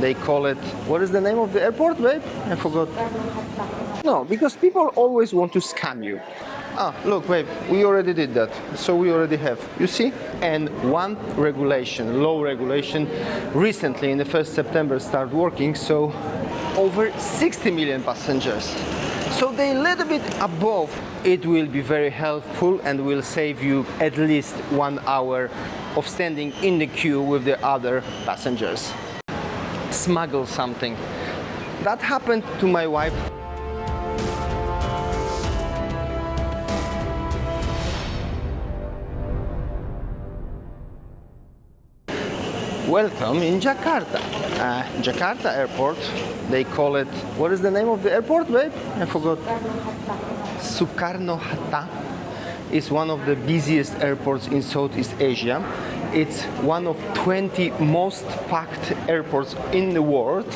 They call it, what is the name of the airport, babe? I forgot. No, because people always want to scam you. Ah, look, babe, we already did that. So we already have, you see? And one regulation, law regulation, recently in the 1st September started working, so over 60 million passengers. So they a little bit above. It will be very helpful and will save you at least 1 hour of standing in the queue with the other passengers. Smuggle something. That happened to my wife. Welcome in Jakarta. Jakarta airport, they call it, what is the name of the airport, babe? I forgot. Soekarno-Hatta is one of the busiest airports in Southeast Asia. It's one of 20 most packed airports in the world.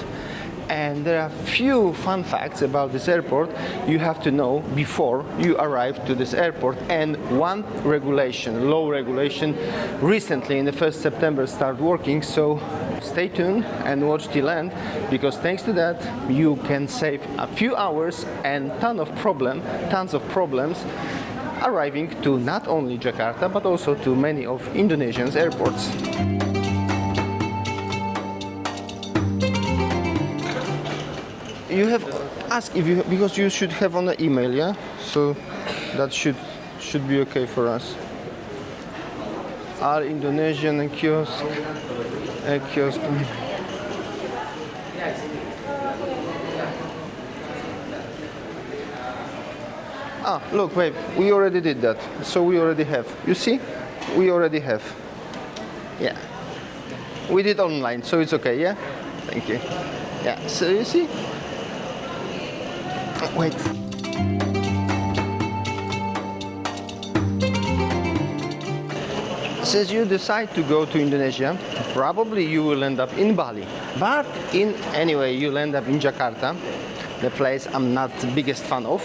And there are few fun facts about this airport you have to know before you arrive to this airport. And one regulation, law regulation, recently in the 1st September started working. So stay tuned and watch till end, because thanks to that you can save a few hours and tons of problems arriving to not only Jakarta but also to many of Indonesia's airports. You have asked if you, because you should have on the email, yeah? So that should be okay for us. Our Indonesian kiosk. Ah, look, babe, we already did that. So we already have. You see? We already have. Yeah. We did online, so it's okay, yeah? Thank you. Yeah, so you see? Wait. Since you decide to go to Indonesia, probably you will end up in Bali. But anyway, you'll end up in Jakarta, the place I'm not the biggest fan of.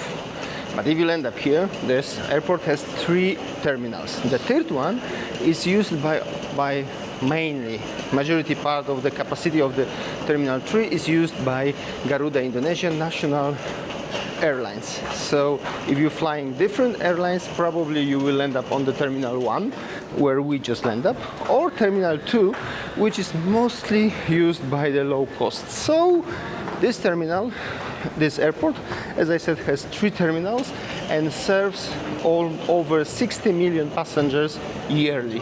But if you end up here, this airport has 3 terminals. The 3rd one is used by mainly, majority part of the capacity of the Terminal 3 is used by Garuda Indonesian National Airlines. So if you're flying different airlines, probably you will end up on the Terminal 1, where we just land up, or Terminal 2, which is mostly used by the low cost. So this terminal, this airport, as I said, has 3 terminals and serves all over 60 million passengers yearly.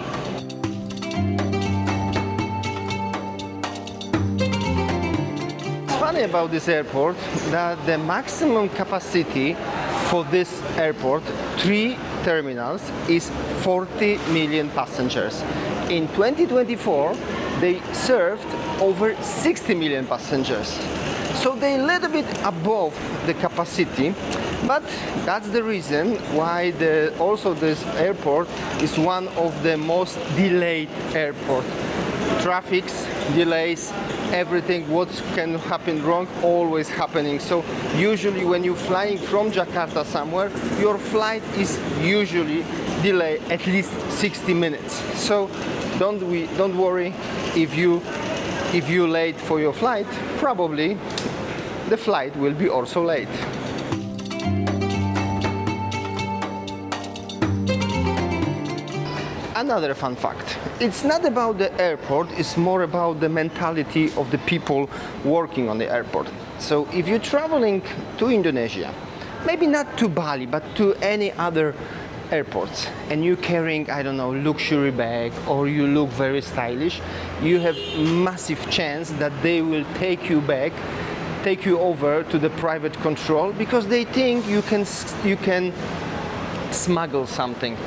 Funny about this airport that the maximum capacity for this airport, 3 terminals, is 40 million passengers. In 2024, they served over 60 million passengers. So they a little bit above the capacity, but that's the reason why also this airport is one of the most delayed airports. Traffics, delays, everything what can happen wrong always happening. So usually when you're flying from Jakarta somewhere, your flight is usually delayed at least 60 minutes. So don't worry if you're late for your flight. Probably the flight will be also late. Another fun fact, it's not about the airport, it's more about the mentality of the people working on the airport. So if you're traveling to Indonesia, maybe not to Bali, but to any other airports, and you're carrying, I don't know, luxury bag, or you look very stylish, you have massive chance that they will take you over to the private control, because they think you can smuggle something.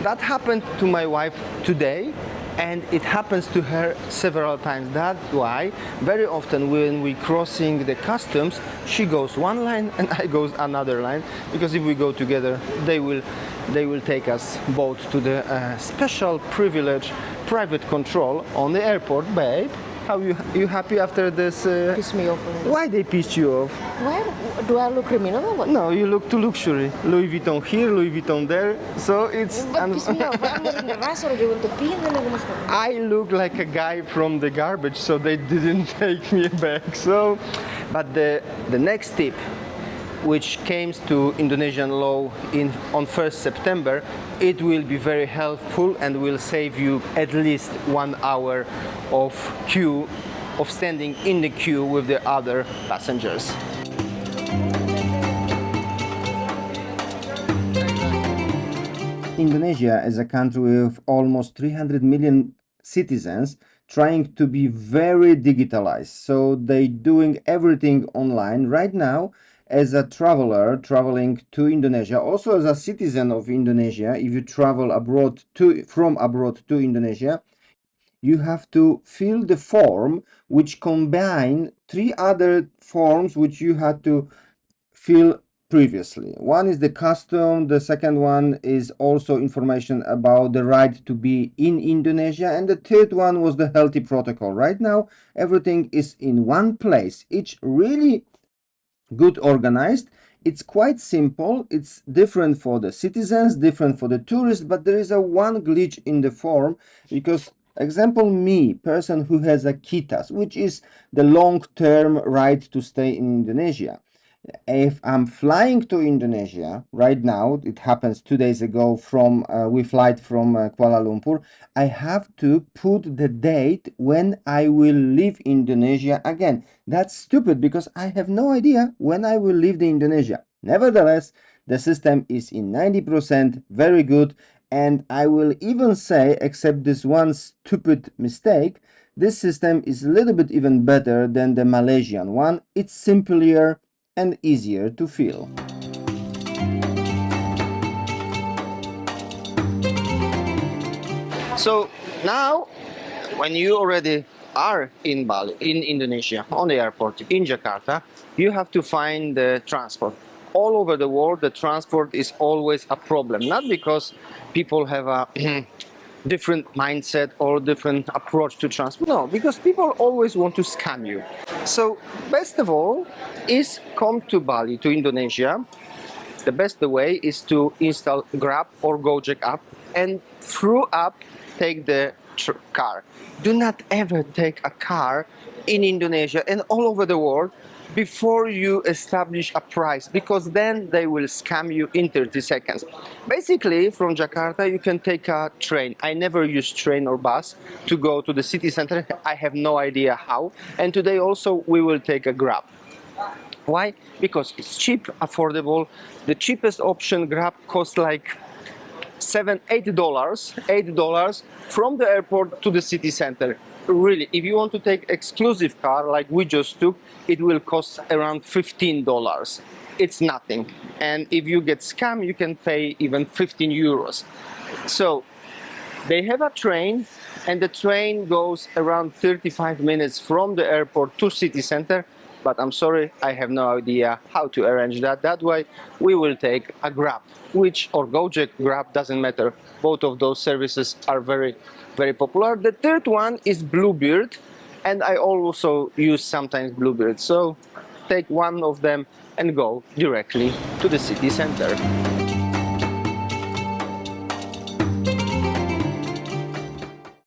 That happened to my wife today, and it happens to her several times. That's why very often when we're crossing the customs, she goes one line and I goes another line, because if we go together, they will take us both to the special privilege private control on the airport. Babe, How you happy after this? Piss me off. Why they pissed you off? Why? Do I look criminal or what? No, you look to luxury. Louis Vuitton here, Louis Vuitton there. So it's. But piss me off. I'm not in the restaurant. They want to pee and then I'm gonna stop. I look like a guy from the garbage, so they didn't take me back. So, but the next tip, which came to Indonesian law on 1st September, it will be very helpful and will save you at least 1 hour of standing in the queue with the other passengers. Indonesia is a country with almost 300 million citizens trying to be very digitalized. So they doing everything online right now. As a traveler traveling to Indonesia, also as a citizen of Indonesia, if you travel from abroad to Indonesia, you have to fill the form which combine 3 other forms which you had to fill previously. One is the custom, the second one is also information about the right to be in Indonesia, and the third one was the healthy protocol. Right now everything is in one place. It's really good organized. It's quite simple. It's different for the citizens, different for the tourists, but there is a one glitch in the form because, example, me, person who has a KITAS, which is the long-term right to stay in Indonesia. If I'm flying to Indonesia right now, it happens 2 days ago we flight from Kuala Lumpur, I have to put the date when I will leave Indonesia again. That's stupid because I have no idea when I will leave the Indonesia. Nevertheless, the system is in 90% very good, and I will even say, except this one stupid mistake, this system is a little bit even better than the Malaysian one. It's simpler and easier to fill. So now, when you already are in Bali, in Indonesia, on the airport in Jakarta, you have to find the transport. All over the world, the transport is always a problem, not because people have a different mindset or different approach to transport. No, because people always want to scam you. So best of all is come to Bali, to Indonesia. The best way is to install Grab or Gojek app, and through app take the car. Do not ever take a car in Indonesia and all over the world before you establish a price, because then they will scam you in 30 seconds. Basically, from Jakarta you can take a train. I never use train or bus to go to the city center. I have no idea how. And today also we will take a Grab. Why? Because it's cheap, affordable. The cheapest option, Grab, costs like $8 from the airport to the city center. Really, if you want to take exclusive car like we just took, it will cost around $15. It's nothing. And if you get scammed, you can pay even 15 euros. So they have a train, and the train goes around 35 minutes from the airport to city center. But I'm sorry, I have no idea how to arrange that. That way, we will take a Grab, or Gojek, Grab, doesn't matter. Both of those services are very, very popular. The third one is Bluebird, and I also use sometimes Bluebird. So take one of them and go directly to the city center.